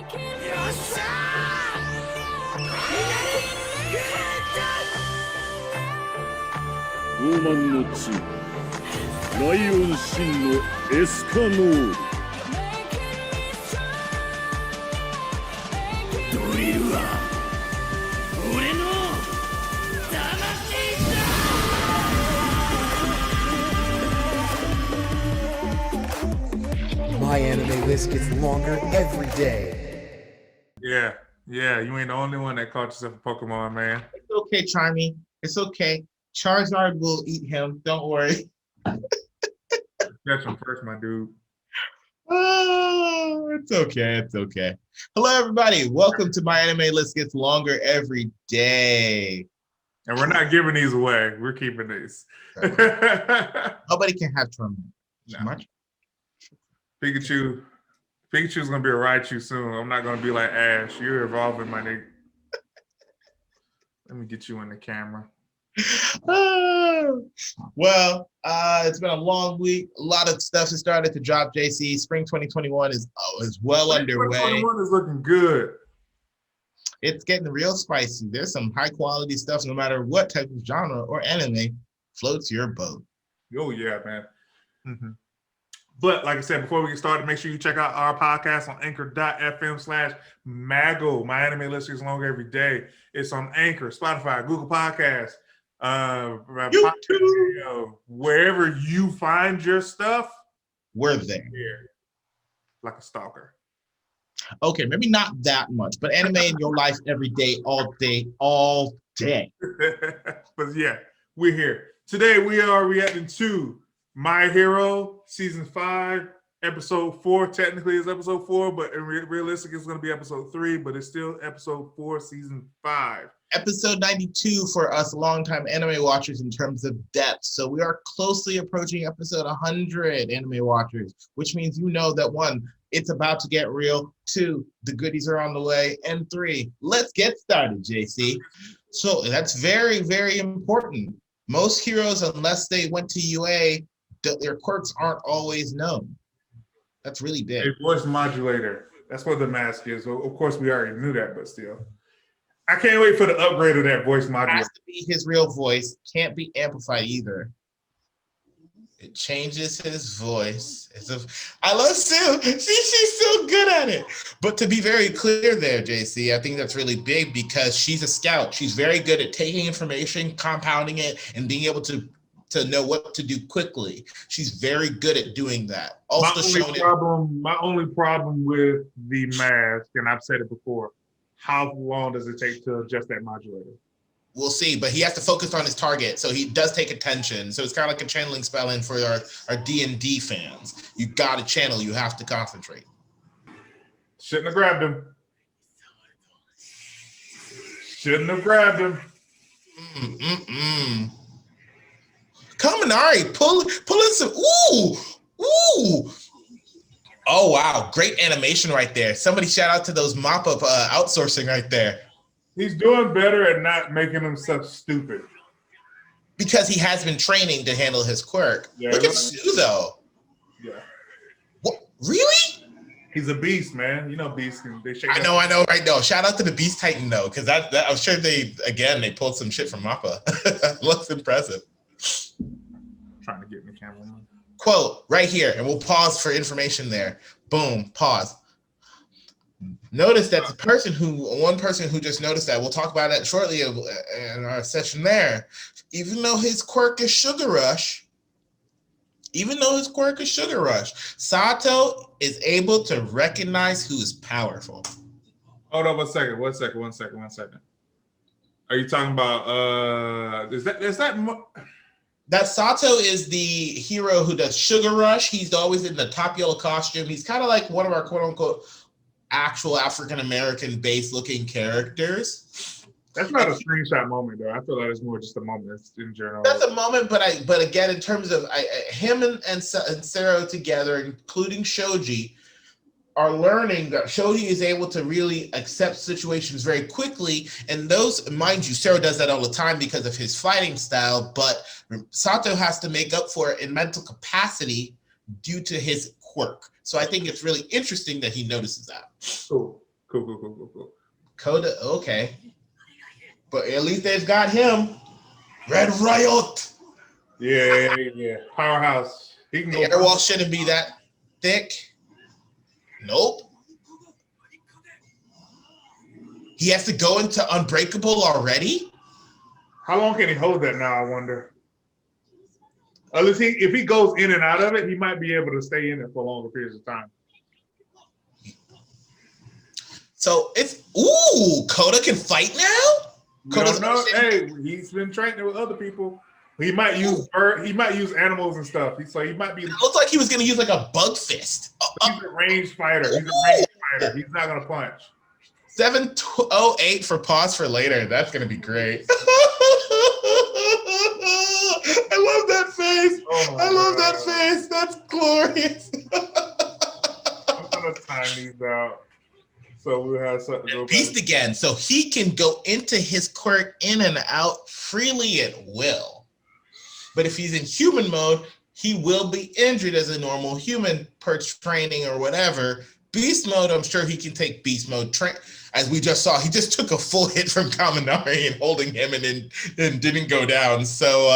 傲慢の地ライオン真のエスカノールドリルは俺の魂だ。 My anime list gets longer every day. Yeah, you ain't the only one that caught yourself a Pokemon, man. It's okay, Charmy. It's okay. Charizard will eat him. Don't worry. Catch him first, my dude. Oh, it's okay. It's okay. Hello, everybody. Welcome to My Anime List Gets Longer Every Day. And we're not giving these away. We're keeping these. Nobody can have Charmy. No. Much. Pikachu's gonna be a Raichu soon. I'm not gonna be like Ash. You're evolving, my nigga. Let me get you in the camera. Well, it's been a long week. A lot of stuff has started to drop, JC. Spring 2021 is well underway. 2021 is looking good. It's getting real spicy. There's some high quality stuff, no matter what type of genre or anime floats your boat. Oh, yeah, man. Mm-hmm. But like I said, before we get started, make sure you check out our podcast on anchor.fm/Maggle. My Anime List Gets Longer Every Day. It's on Anchor, Spotify, Google Podcasts, YouTube. Wherever you find your stuff, we're there. Like a stalker. Okay, maybe not that much, but anime in your life every day, all day, all day. But yeah, we're here. Today we are reacting to My Hero Season 5, Episode 4. Technically it's Episode 4, but realistic it's going to be Episode 3, but it's still Episode 4, Season 5. Episode 92 for us longtime anime watchers in terms of depth. So we are closely approaching episode 100 anime watchers, which means you know that 1, it's about to get real. 2, the goodies are on the way. And 3, let's get started, JC. So that's very, very important. Most heroes, unless they went to UA, their quirks aren't always known. That's really big. A voice modulator. That's what the mask is. Well, of course, we already knew that, but still. I can't wait for the upgrade of that voice modulator. It has to be his real voice. Can't be amplified either. It changes his voice. I love Sue. She's so good at it. But to be very clear there, JC, I think that's really big because she's a scout. She's very good at taking information, compounding it, and being able to know what to do quickly. She's very good at doing that. Also, my only problem with the mask, and I've said it before, how long does it take to adjust that modulator? We'll see, but he has to focus on his target, so he does take attention. So it's kind of like a channeling spell in for our D&D fans. You got to channel, you have to concentrate. Shouldn't have grabbed him. Shouldn't have grabbed him. Kaminari, pulling some, ooh. Oh, wow, great animation right there. Somebody shout out to those mop-up outsourcing right there. He's doing better at not making himself stupid. Because he has been training to handle his quirk. Yeah, look at Sue, though. Yeah. What? Really? He's a beast, man. You know beasts. They shake. I know, right now. Shout out to the Beast Titan, though, because that I'm sure they pulled some shit from Mappa. Looks impressive. Trying to get in the camera. Quote right here, and we'll pause for information there. Boom, pause. Notice that one person who just noticed that, we'll talk about that shortly in our session there. Even though his quirk is Sugar Rush, Sato is able to recognize who is powerful. Hold on one second. Are you talking about, is that that Sato is the hero who does Sugar Rush. He's always in the top yellow costume. He's kind of like one of our quote unquote actual African-American based looking characters. That's not a screenshot moment though. I feel like it's more just a moment in general. That's a moment, but again, in terms of him and Sero together, including Shoji, are learning that Shoji is able to really accept situations very quickly. And those, mind you, Sero does that all the time because of his fighting style, but Sato has to make up for it in mental capacity due to his quirk. So I think it's really interesting that he notices that. Cool. Cool. Coda, okay. But at least they've got him. Red Riot. Yeah. Powerhouse. He can The go. airwall shouldn't be that thick. Nope. He has to go into Unbreakable already? How long can he hold that now, I wonder? Unless if he goes in and out of it, he might be able to stay in it for longer periods of time. So it's Coda can fight now? We don't know. Hey, he's been training with other people. He might use animals and stuff. So he might be. It looks like he was gonna use like a bug fist. He's a ranged fighter. He's not gonna punch. 708 for pause for later. That's gonna be great. I love that face. Oh I love God. that face. That's glorious. I'm gonna time these out so we'll have something to go Beast back. again, so he can go into his quirk in and out freely at will. But if he's in human mode, he will be injured as a normal human per training or whatever. Beast mode, I'm sure he can take beast mode. As we just saw, he just took a full hit from Kaminari and holding him and didn't go down. So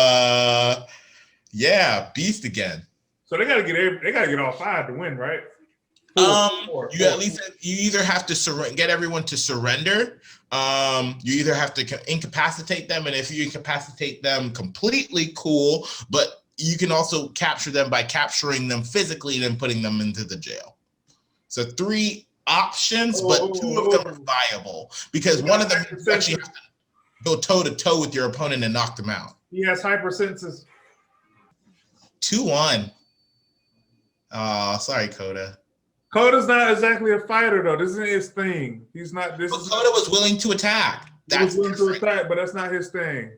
yeah, beast again. So they gotta get all five to win, right? Four. At least you either have to get everyone to surrender. You either have to incapacitate them, and if you incapacitate them completely, cool. But you can also capture them by capturing them physically and then putting them into the jail. So 3 options, but 2 of them are viable because one of them you actually have to go toe to toe with your opponent and knock them out. He has hypersenses. 2-1. Oh, sorry, Coda. Coda's not exactly a fighter though. This isn't his thing. He's not. But Coda was willing to attack. He was willing to attack, but that's not his thing.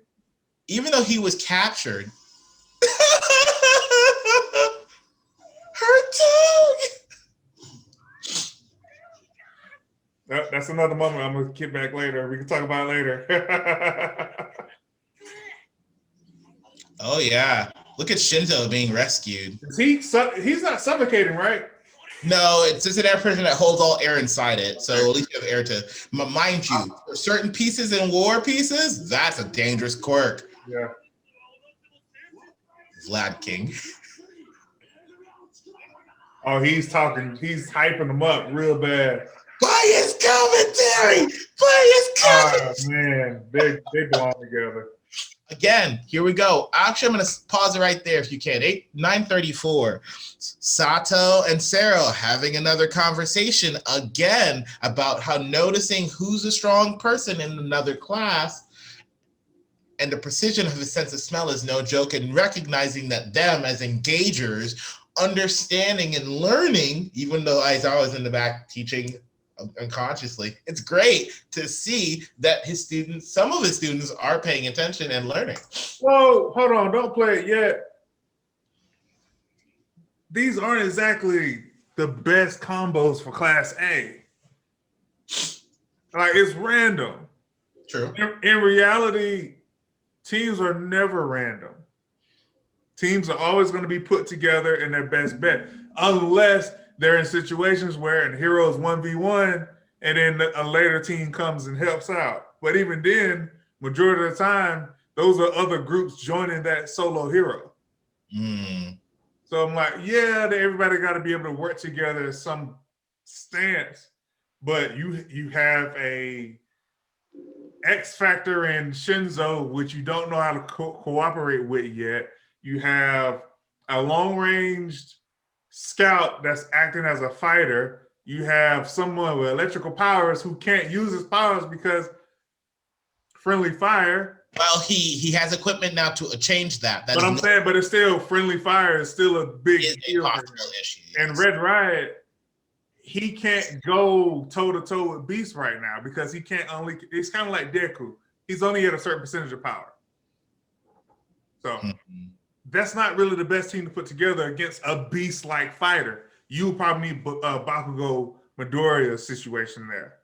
Even though he was captured. Her tongue. That's another moment I'm gonna get back later. We can talk about it later. Oh yeah. Look at Shinzo being rescued. He's not suffocating, right? No, it's just an air pressure that holds all air inside it. So at least you have air to. Mind you, for certain pieces and war pieces, that's a dangerous quirk. Yeah. Vlad King. Oh, he's hyping them up real bad. Play his commentary. Play his commentary. Oh man, they belong together. Again, here we go. Actually, I'm going to pause it right there if you can. 9:34. Sato and Sero having another conversation again about how noticing who's a strong person in another class and the precision of his sense of smell is no joke, and recognizing that them as engagers, understanding and learning, even though Aizawa was in the back teaching unconsciously, it's great to see that some of his students are paying attention and learning. Whoa, hold on, don't play it yet. These aren't exactly the best combos for Class A. Like, it's random. True. In reality, teams are never random. Teams are always going to be put together in their best bet, unless they're in situations where in Heroes 1v1 and then a later team comes and helps out. But even then, majority of the time, those are other groups joining that solo hero. So I'm like, yeah, everybody got to be able to work together in some stance. But you have a X Factor in Shinzo, which you don't know how to cooperate with yet. You have a long-ranged scout that's acting as a fighter. You have someone with electrical powers who can't use his powers because friendly fire. Well, he has equipment now to change that. But I'm saying, but it's still friendly fire is still a big deal. Issue. And Red Riot, he can't go toe-to-toe with Beast right now because he can't only, it's kind of like Deku. He's only at a certain percentage of power. So that's not really the best team to put together against a Beast-like fighter. You probably need Bakugo Midoriya situation there.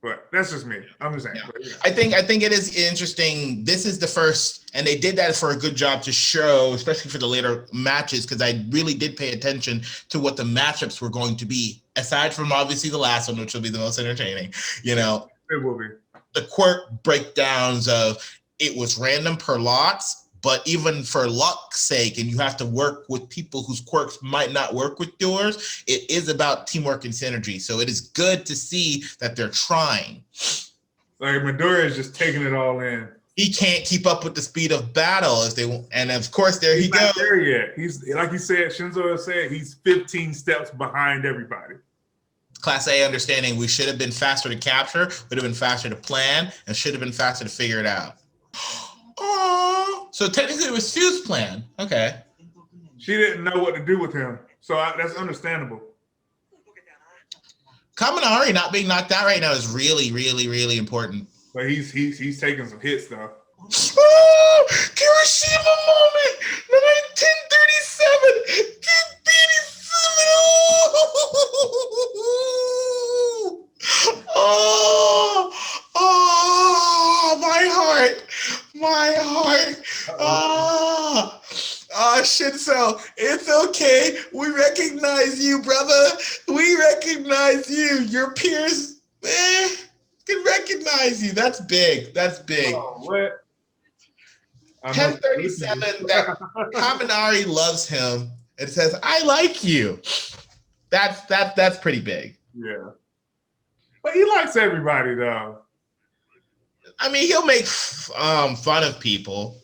But that's just me. I'm just saying. Yeah. But, yeah. I think it is interesting. This is the first, and they did that for a good job to show, especially for the later matches, because I really did pay attention to what the matchups were going to be. Aside from obviously the last one, which will be the most entertaining, you know, It will be. the quirk breakdowns of it was random per lots, but even for luck's sake, and you have to work with people whose quirks might not work with yours, it is about teamwork and synergy. So it is good to see that they're trying. Like Midoriya is just taking it all in. He can't keep up with the speed of battle if they, and of course there He's he not goes. there yet. He's like you said, Shinzo said, he's 15 steps behind everybody. Class A understanding, we should have been faster to capture, would have been faster to plan, and should have been faster to figure it out. Oh, so technically it was Sue's plan. Okay. She didn't know what to do with him, so that's understandable. Kaminari not being knocked out right now is really, really, really important. But he's taking some hits though. Oh, Kirishima moment, 1037. Oh, my heart. Shinso, it's okay. We recognize you, brother. We recognize you. Your peers, can recognize you. That's big. That's big. Oh, what? 1037. That Kaminari loves him. It says, "I like you." That's pretty big. Yeah. But he likes everybody though. I mean, he'll make fun of people.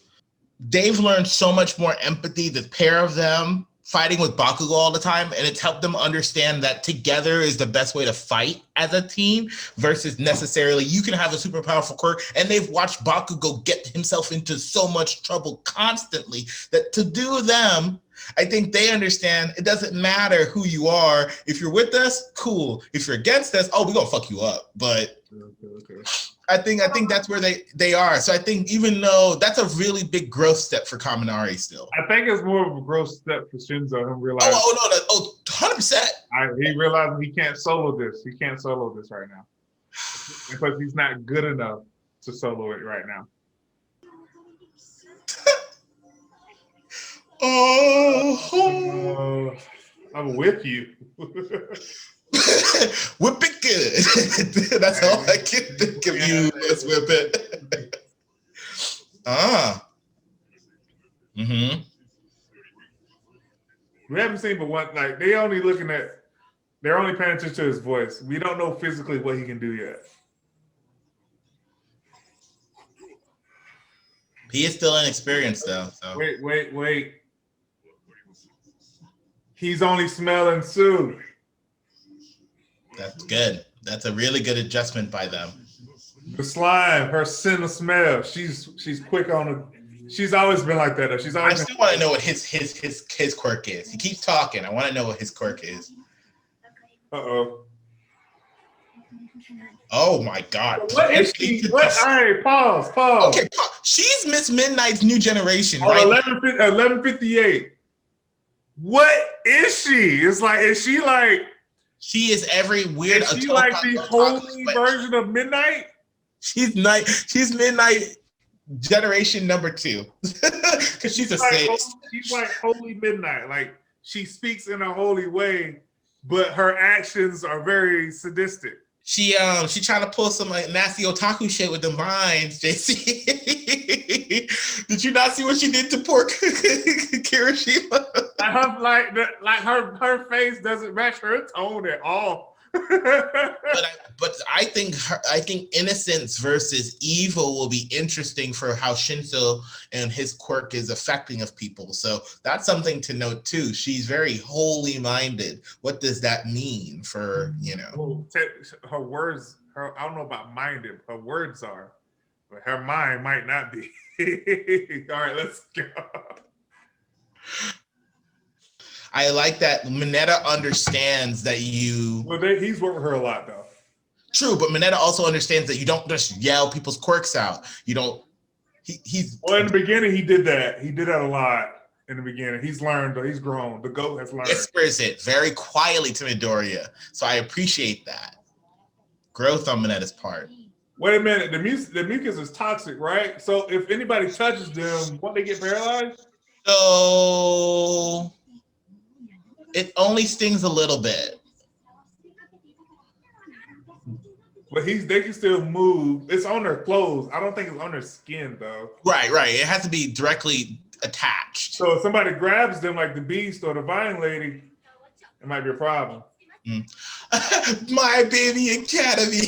They've learned so much more empathy, the pair of them fighting with Bakugo all the time, and it's helped them understand that together is the best way to fight as a team versus necessarily you can have a super powerful quirk, and they've watched Bakugo get himself into so much trouble constantly that to do them, I think they understand it doesn't matter who you are. If you're with us, cool. If you're against us, we're gonna fuck you up. But Okay. I think that's where they are. So I think even though that's a really big growth step for Kaminari still. I think it's more of a growth step for Shinzo. Him realizing, 100%. he realizing he can't solo this. He can't solo this right now because he's not good enough to solo it right now. I'm with you. Whip it good. That's all I can think of you. Let's whip it. Mm-hmm. We haven't seen but one. Like they're only paying attention to his voice. We don't know physically what he can do yet. He is still inexperienced though. So. Wait. He's only smelling Sue. That's good. That's a really good adjustment by them. The slime, her scent of smell. She's quick on it. She's always been like that. She's always. I still want to know what his quirk is. He keeps talking. I want to know what his quirk is. Uh-oh. Oh my God! What is she? What? All right, pause. Okay, she's Miss Midnight's new generation, oh, right? 11:58. What is she? It's like, is she like? She is every weird. Is she like the holy version of Midnight? She's Midnight generation number 2 because she's a sadist. She's like holy Midnight. Like she speaks in a holy way, but her actions are very sadistic. She trying to pull some like nasty otaku shit with the minds, JC. Did you not see what she did to poor Kirishima? Her face doesn't match her tone at all. But I think innocence versus evil will be interesting for how Shinso and his quirk is affecting of people. So that's something to note too. She's very holy minded. What does that mean for Well, her words? I don't know about minded. Her words are, but her mind might not be. All right, let's go. I like that Mineta understands that you. Well, he's worked with her a lot, though. True, but Mineta also understands that you don't just yell people's quirks out. You don't. He's. Well, in the beginning, he did that. He did that a lot in the beginning. He's learned. He's grown. The goat has learned. Whispers it very quietly to Midoriya, so I appreciate that. growth on Minetta's part. Wait a minute, the mucus is toxic, right? So if anybody touches them, won't they get paralyzed? So it only stings a little bit. But they can still move. It's on their clothes. I don't think it's on their skin though. Right. It has to be directly attached. So if somebody grabs them like the beast or the vine lady, it might be a problem. My Baby Academy.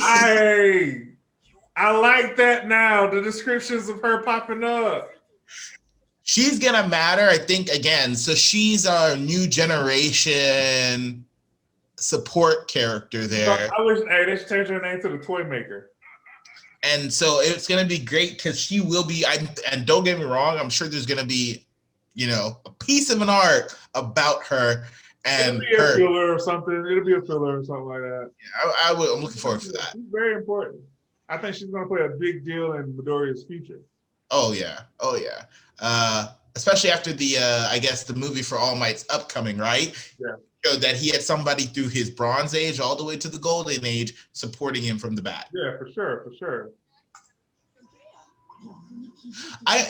I like that now. The descriptions of her popping up. She's gonna matter, I think, again. So she's our new generation support character there. I wish they should change her name to the Toy Maker. And so it's gonna be great because she will be. And don't get me wrong, I'm sure there's gonna be, a piece of an arc about her. And it'll be a filler or something. It'll be a filler or something like that. Yeah, I'm looking forward to that. She's very important. I think she's going to play a big deal in Midoriya's future. Oh yeah. Especially after the movie for All Might's upcoming, right? Yeah. Showed that he had somebody through his Bronze Age all the way to the Golden Age supporting him from the back. Yeah, for sure. I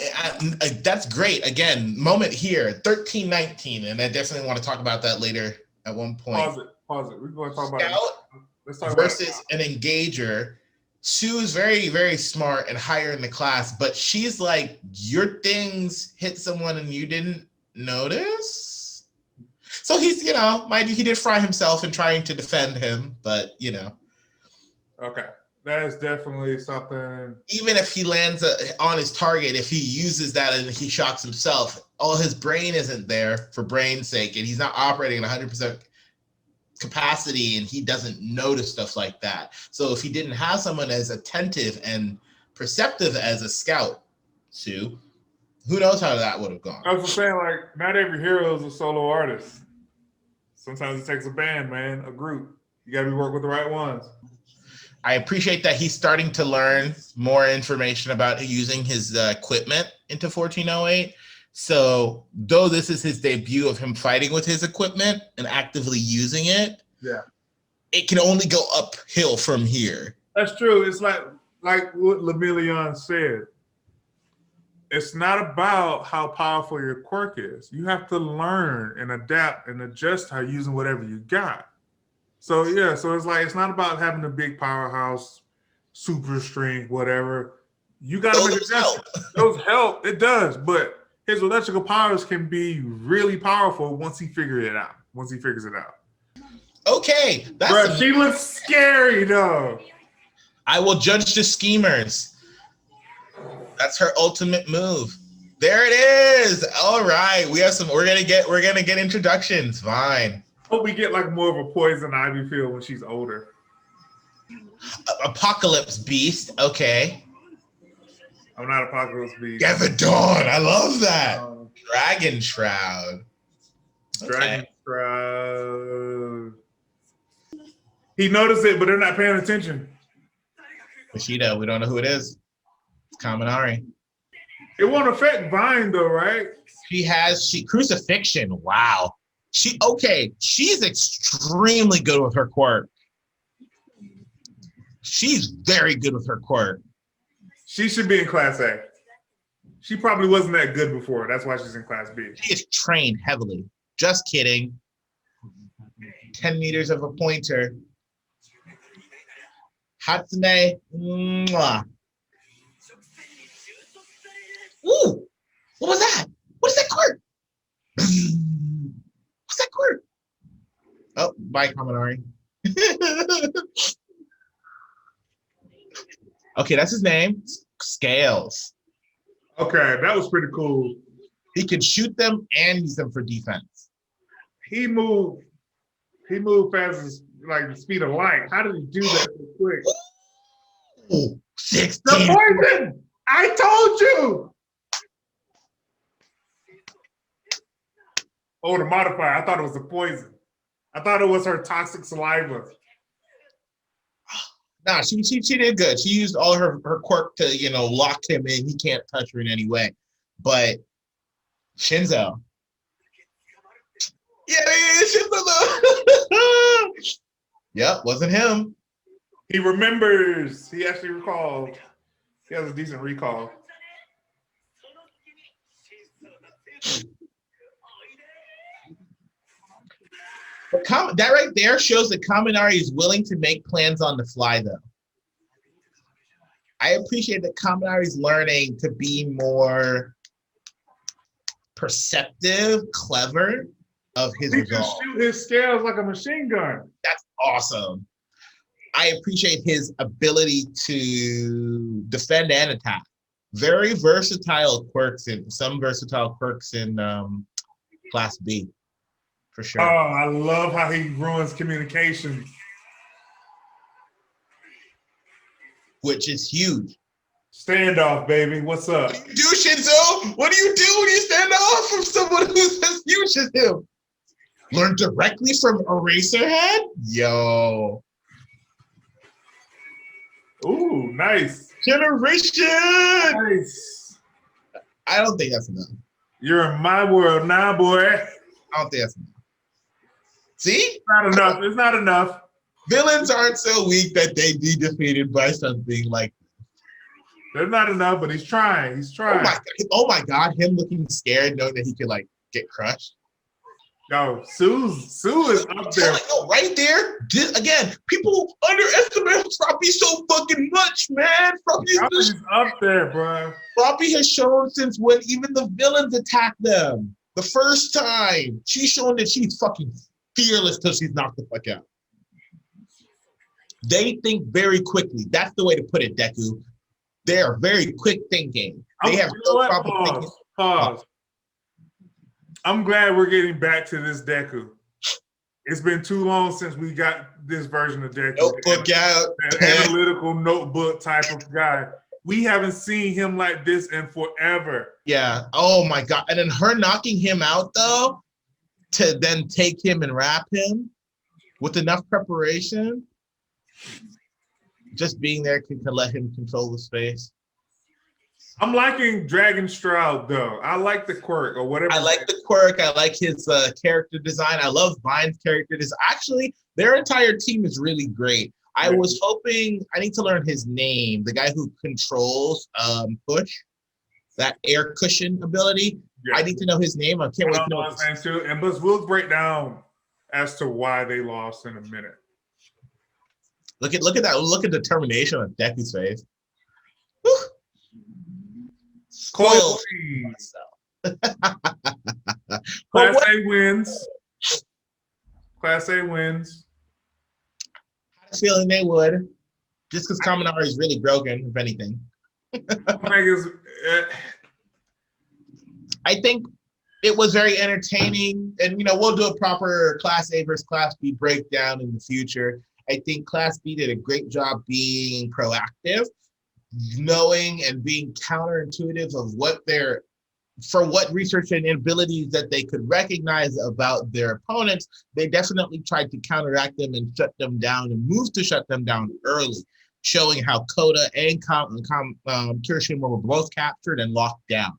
that's great. Again, moment here, 1319, and I definitely want to talk about that later at one point. Pause it. We're going to talk about Scout Let's talk versus about an engager. Sue is very, very smart and higher in the class, but she's like, your things hit someone and you didn't notice. So he's, mind you, he did fry himself in trying to defend him, but Okay. That is definitely something. Even if he lands on his target, if he uses that and he shocks himself, all his brain isn't there for brain's sake, and he's not operating at 100% capacity, and he doesn't notice stuff like that. So if he didn't have someone as attentive and perceptive as a scout, Sue, who knows how that would have gone. I was saying, like, not every hero is a solo artist. Sometimes it takes a band, man, a group. You got to be working with the right ones. I appreciate that he's starting to learn more information about using his equipment into 1408. So though this is his debut of him fighting with his equipment and actively using it, it can only go uphill from here. That's true. It's like what Lemillion said. It's not about how powerful your quirk is. You have to learn and adapt and adjust how you're using whatever you got. So it's like, it's not about having a big powerhouse, super strength, whatever. You got to make adjustments. Those help. It does. But his electrical powers can be really powerful once he figures it out. Okay. She looks scary, though. I will judge the schemers. That's her ultimate move. There it is. All right. We're gonna get introductions. Fine. Hope we get like more of a Poison Ivy feel when she's older. Apocalypse Beast. Okay. I'm not Apocalypse Beast. Gavin Dawn. I love that. Dragon Shroud. Dragon Shroud. He noticed it, but they're not paying attention. Bushido. We don't know who it is. It's Kaminari. It won't affect Vine though, right? She Crucifixion. Wow. She's extremely good with her quirk. She's very good with her quirk. She should be in Class A. She probably wasn't that good before. That's why she's in Class B. She is trained heavily. Just kidding. 10 meters of a pointer. Hatsune. Mwah. Ooh, what was that? What is that quirk? What's that quirk? Oh, bye, Kaminari. Okay, that's his name. Scales. Okay, that was pretty cool. He can shoot them and use them for defense. He moved fast as like the speed of light. How did he do that so quick? Ooh, 16. The poison! I told you! Oh, the modifier. I thought it was the poison. I thought it was her toxic saliva. Nah, she did good. She used all her quirk to, lock him in. He can't touch her in any way. But Shinzo. Yeah, Shinzo though. Yep, wasn't him. He remembers. He actually recalled. He has a decent recall. That right there shows that Kaminari is willing to make plans on the fly, though. I appreciate that Kaminari is learning to be more perceptive, clever of his He resolve. can shoot his scales like a machine gun. That's awesome. I appreciate his ability to defend and attack. Very versatile quirks in Class B, for sure. Oh, I love how he ruins communication. Which is huge. Standoff, baby. What's up? What do you do, Shinzo? What do you do when you stand off from someone who's as huge as him? Learn directly from Eraserhead? Yo. Ooh, nice. Generation! Nice. I don't think that's enough. You're in my world now, boy. I don't think that's enough. See? It's not enough. It's not enough. Villains aren't so weak that they be defeated by something like There's not enough, but he's trying. He's trying. oh my god, him looking scared knowing that he could like get crushed. Yo, Sue is up there. No, right there. Again, people underestimate Froppy so fucking much, man. He's up there, bro. Froppy has shown since when even the villains attack them. The first time, she's shown that she's fucking fearless till she's knocked the fuck out. They think very quickly. That's the way to put it, Deku. They are very quick thinking. They have no problem thinking. Pause. I'm glad we're getting back to this Deku. It's been too long since we got this version of Deku. Notebook out. An analytical notebook type of guy. We haven't seen him like this in forever. Yeah. Oh my god. And then her knocking him out though, to then take him and wrap him with enough preparation. Just being there can let him control the space. I'm liking Dragon Stroud though. I like the quirk or whatever. I like the quirk. I like his character design. I love Vine's character design. Actually, their entire team is really great. I was hoping, I need to learn his name. The guy who controls Push, that air cushion ability. Yeah. I need to know his name. I can't wait to know his name too. And but we'll break down as to why they lost in a minute. Look at that. Look at the determination on Deku's face. Spoiled. Class A wins. Class A wins. I had a feeling they would. Just because Kaminari is really broken, if anything. I think it was very entertaining. And, we'll do a proper Class A versus Class B breakdown in the future. I think Class B did a great job being proactive, knowing and being counterintuitive of what research and abilities that they could recognize about their opponents. They definitely tried to counteract them and shut them down and move to shut them down early, showing how Koda and Kirishima were both captured and locked down.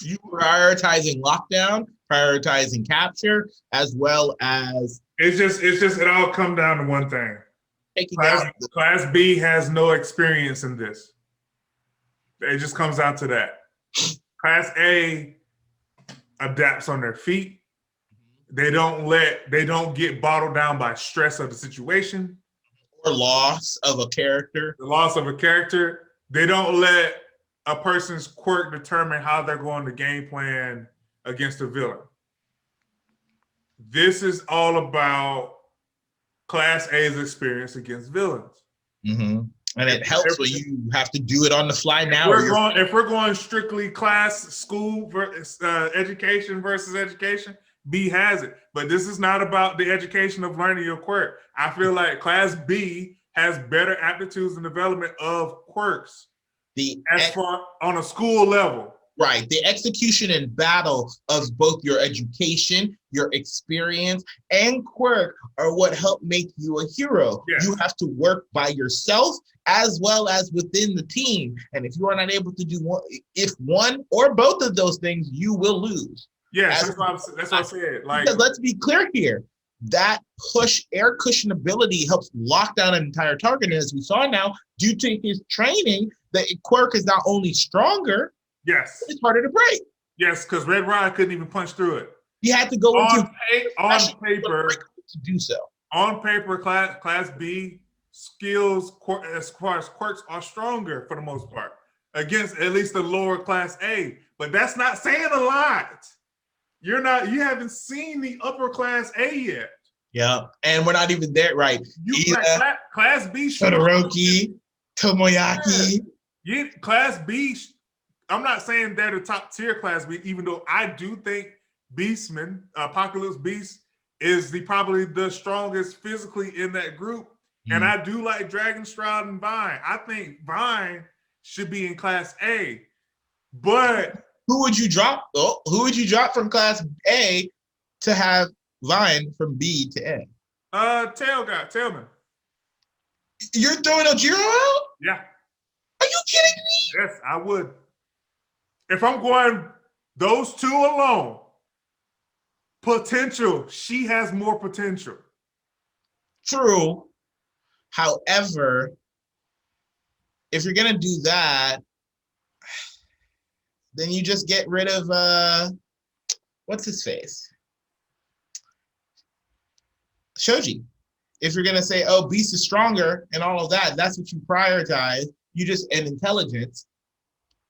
You prioritizing lockdown, prioritizing capture, as well as it all come down to one thing. Class B has no experience in this. It just comes out to that. Class A adapts on their feet. They don't get bottled down by stress of the situation. Or loss of a character. The loss of a character. They don't let a person's quirk determine how they're going to game plan against a villain. This is all about Class A's experience against villains. Mm-hmm. And it helps when you have to do it on the fly now. If we're going strictly school education versus education, B has it. But this is not about the education of learning your quirk. I feel like Class B has better aptitudes and development of quirks on a school level. Right. The execution and battle of both your education, your experience, and quirk are what help make you a hero. Yes. You have to work by yourself as well as within the team. And if you are not able to do one or both of those things, you will lose. Yes, that's what I said. Like, because let's be clear here. that push air cushion ability helps lock down an entire target. And as we saw now, due to his training, the quirk is not only stronger, Yes. but it's harder to break. Yes, because Red Rod couldn't even punch through it. He had to go on paper to do so. On paper, class B skills as far as quirks are stronger for the most part against at least the lower class A. But that's not saying a lot. You haven't seen the upper class A yet. Yeah, and we're not even there, right? Class B, Todoroki, Tomoyaki. Yeah, class B. I'm not saying they're the top tier class B, even though I do think Beastman, Apocalypse Beast, is probably the strongest physically in that group. And I do like Dragon Stride and Vine. I think Vine should be in class A. But who would you drop? Oh, who would you drop from class A to have Vine from B to A? Tailman. You're throwing Ojiro out? Yeah. Are you kidding me? Yes, I would. If I'm going those two alone, potential, she has more potential. True. However, if you're going to do that, then you just get rid of, what's his face? Shoji. If you're going to say, oh, Beast is stronger and all of that, that's what you prioritize. And intelligence,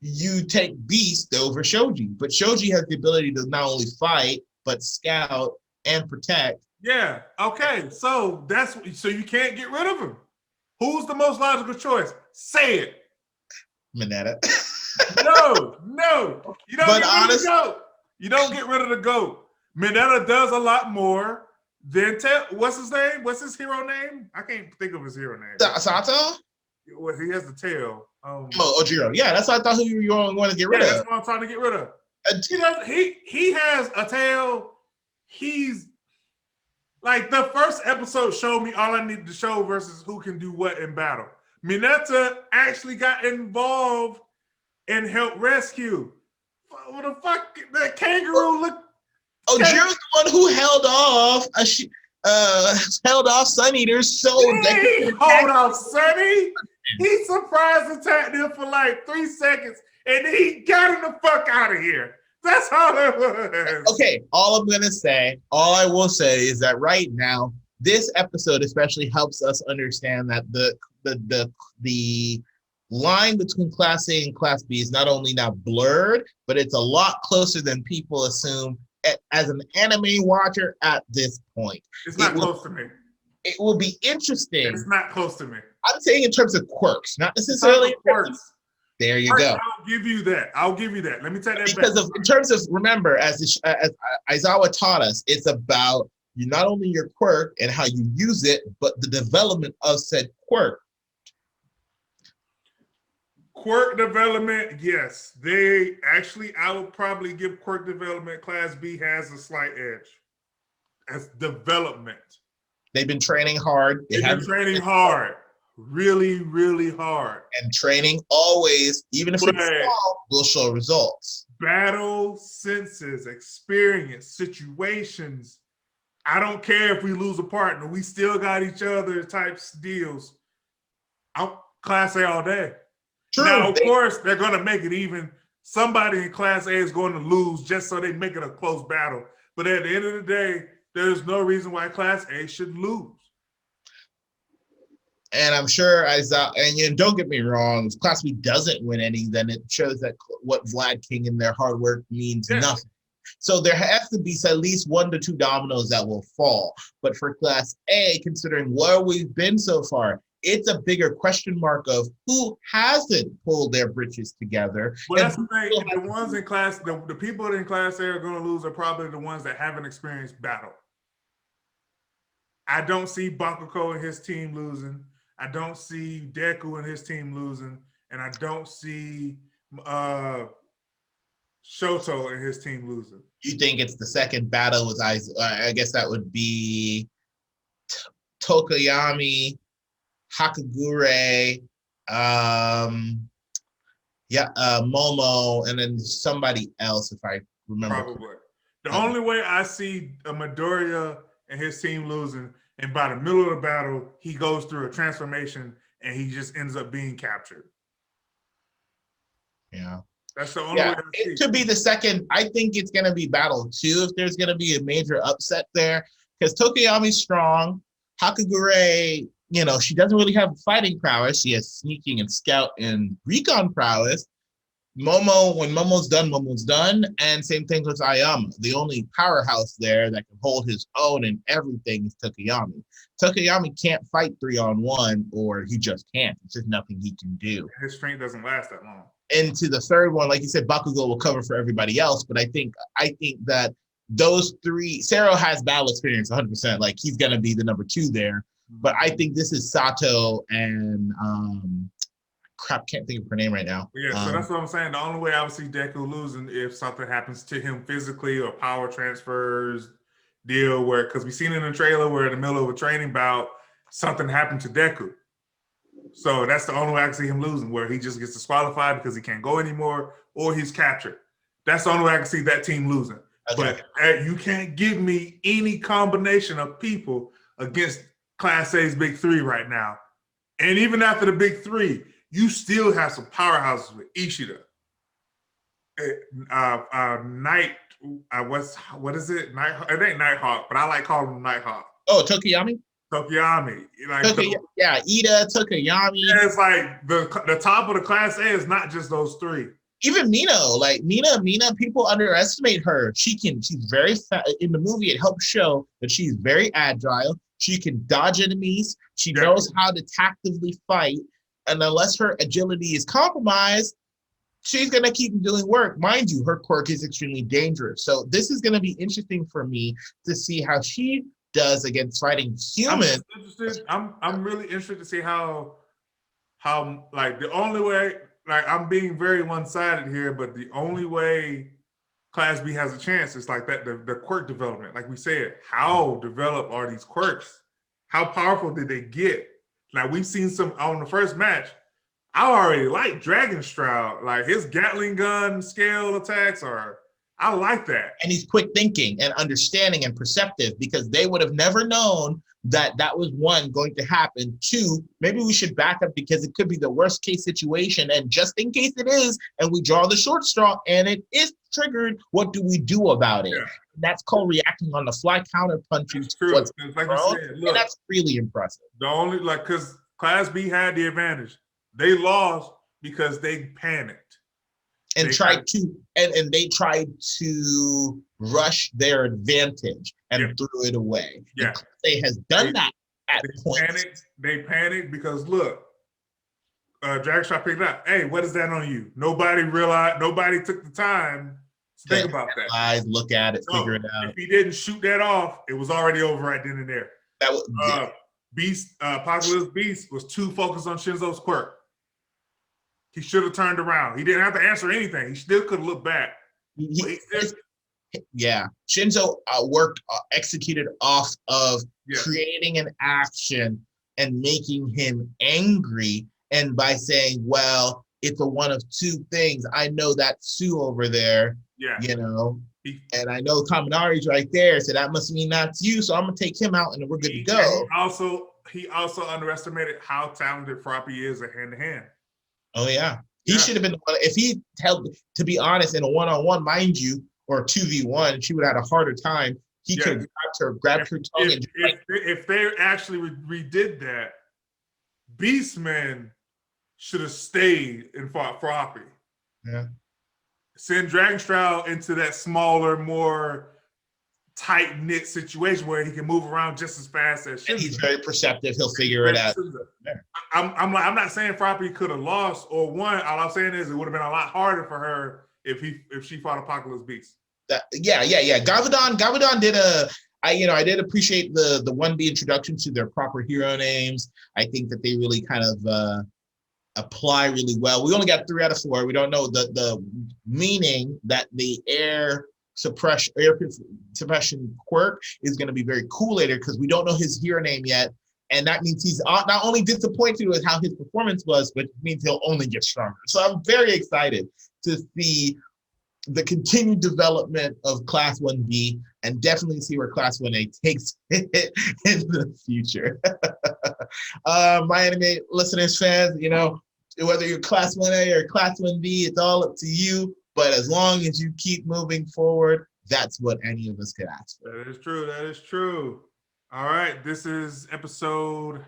you take Beast over Shoji. But Shoji has the ability to not only fight, but scout and protect. Yeah. Okay. So you can't get rid of him. Who's the most logical choice? Say it. Mineta. No. You don't get rid of the GOAT. You don't get rid of the GOAT. Mineta does a lot more than what's his name? What's his hero name? I can't think of his hero name. Sato? Well, he has the tail. Ojiro. Yeah, that's what I thought who you want to get rid of. That's what I'm trying to get rid of. He has a tail. He's like the first episode showed me all I needed to show versus who can do what in battle. Mineta actually got involved and helped rescue. What the fuck? That kangaroo look. Ojiro's the one who held off Sun Eater's soul. Hold off Sunny. He surprised attacked him for like 3 seconds, and then he got him the fuck out of here. That's all it was. Okay, all I will say is that right now, this episode especially helps us understand that the line between Class A and Class B is not only now blurred, but it's a lot closer than people assume as an anime watcher at this point. It's not close to me. It will be interesting. It's not close to me. I'm saying in terms of quirks, not necessarily quirks. There you go. I'll give you that. Let me take that because back. In terms of, remember, as Aizawa taught us, it's about not only your quirk and how you use it, but the development of said quirk. Quirk development, yes. I would probably give quirk development. Class B has a slight edge as development. They've been training hard. They've been training hard. Really, really hard. And training always, even if it's small, will show results. Battle senses, experience, situations. I don't care if we lose a partner. We still got each other types deals. I'm Class A all day. True. Now, of course, they're going to make it even. Somebody in Class A is going to lose just so they make it a close battle. But at the end of the day, there's no reason why Class A should lose. And I'm sure, and don't get me wrong, if Class B doesn't win any, then it shows that what Vlad King and their hard work means nothing. So there has to be at least 1 to 2 dominoes that will fall. But for Class A, considering where we've been so far, it's a bigger question mark of who hasn't pulled their britches together. Well, that's the thing. The ones in class, the people in Class A are going to lose are probably the ones that haven't experienced battle. I don't see Bakuko and his team losing. I don't see Deku and his team losing. And I don't see Shoto and his team losing. You think it's the second battle with I guess that would be Tokoyami, Hakagure, Momo, and then somebody else, if I remember. Probably. The only way I see a Midoriya and his team losing. And by the middle of the battle, he goes through a transformation and he just ends up being captured. Yeah. That's the only way I see it could be the second. I think it's going to be battle 2 if there's going to be a major upset there. Because Tokoyami's strong. Hakagure, she doesn't really have fighting prowess. She has sneaking and scout and recon prowess. Momo, when Momo's done. And same thing with Ayama. The only powerhouse there that can hold his own and everything is Tokoyami. Tokoyami can't fight 3-on-1, or he just can't. It's just nothing he can do. his strength doesn't last that long. Into the third one, like you said, Bakugo will cover for everybody else. But I think that those three, Sero has battle experience 100%. Like, he's gonna be the number 2 there. But I think this is Sato and can't think of her name right now. Yeah, so that's what I'm saying. The only way I would see Deku losing if something happens to him physically or power transfers deal, where, because we've seen in the trailer where in the middle of a training bout, something happened to Deku. So that's the only way I can see him losing, where he just gets disqualified because he can't go anymore, or he's captured. That's the only way I can see that team losing. Okay. But you can't give me any combination of people against Class A's Big 3 right now. And even after the Big 3, you still have some powerhouses with Ishida. What is it? It ain't Nighthawk, but I like calling him Nighthawk. Oh, Tokoyami? Tokoyami. Ida, Tokoyami. Yeah, it's like the top of the Class A is not just those 3. Even Mino, like Mina, people underestimate her. She's very in the movie. It helps show that she's very agile. She can dodge enemies. She knows how to tactically fight. And unless her agility is compromised, she's going to keep doing work. Mind you, her quirk is extremely dangerous. So this is going to be interesting for me to see how she does against fighting humans. I'm really interested to see how like the only way, like I'm being very one-sided here, but the only way Class B has a chance is like that, the quirk development. Like we said, how developed are these quirks? How powerful did they get? Like we've seen some on the first match. I already like Dragon Stroud. Like his Gatling gun scale attacks I like that. And he's quick thinking and understanding and perceptive, because they would have never known that was 1, going to happen. 2, maybe we should back up because it could be the worst case situation. And just in case it is, and we draw the short straw and it is triggered, what do we do about it? Yeah. That's called reacting on the fly, counter punching. That's true. Like you said, look, and that's really impressive. The only, because Class B had the advantage. They lost because they panicked. And tried to rush their advantage and threw it away. Yeah. They has done that at points. They panicked because look, Dragshot picked up. Hey, what is that on you? Nobody realized, nobody took the time to think about that. Eyes, look at it, figure it out. If he didn't shoot that off, it was already over right then and there. That was Apocalypse Beast was too focused on Shinzo's quirk. He should have turned around. He didn't have to answer anything. He still could have looked back. Shinzo executed off of creating an action and making him angry. And by saying, well, it's a one of 2 things. I know that Sue over there, and I know Kaminari's right there. So that must mean that's you. So I'm going to take him out and we're good to go. He also underestimated how talented Froppy is at hand-to-hand. Oh, yeah. He should have been the one. If he held, to be honest, in a one-on-one, mind you, or 2v1, she would have had a harder time. He could have grabbed her tongue. If they actually redid that, Beastman should have stayed and fought Froppy. Yeah. Send Dragon Stroud into that smaller, more tight-knit situation where he can move around just as fast as Shinzo. And he's very perceptive. He'll figure it out. I'm not saying Froppy could have lost or won. All I'm saying is it would have been a lot harder for her if she fought Apocalypse Beast. Gavadon did I did appreciate the 1B introduction to their proper hero names. I think that they really kind of apply really well. We only got 3 out of 4. We don't know the meaning that the air suppression quirk is going to be very cool later, because we don't know his hero name yet. And that means he's not only disappointed with how his performance was, but it means he'll only get stronger. So I'm very excited to see the continued development of Class 1B and definitely see where Class 1A takes it in the future. My anime listeners, fans, you know, whether you're Class 1A or Class 1B, it's all up to you. But as long as you keep moving forward, that's what any of us could ask for. That is true. That is true. All right. This is episode.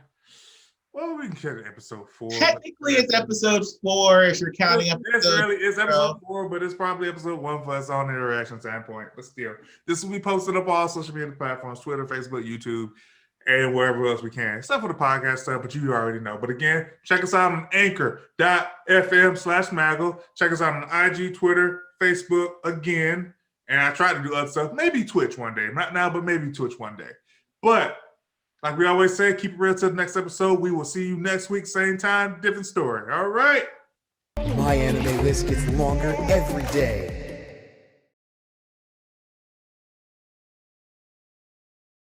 Well, we can check episode 4. Technically, it's episode 4 if you're counting episode. It's episode 4, but it's probably episode 1 for us on an interaction standpoint. But still, this will be posted up on all social media platforms: Twitter, Facebook, YouTube, and wherever else we can, except for the podcast stuff. But you already know. But again, check us out on anchor.fm/Maggle. Check us out on IG, Twitter, Facebook again. And I try to do other stuff. Maybe Twitch one day. Not now, but maybe Twitch one day. But like we always say, keep it real till the next episode. We will see you next week, same time, different story. All right. My anime list gets longer every day.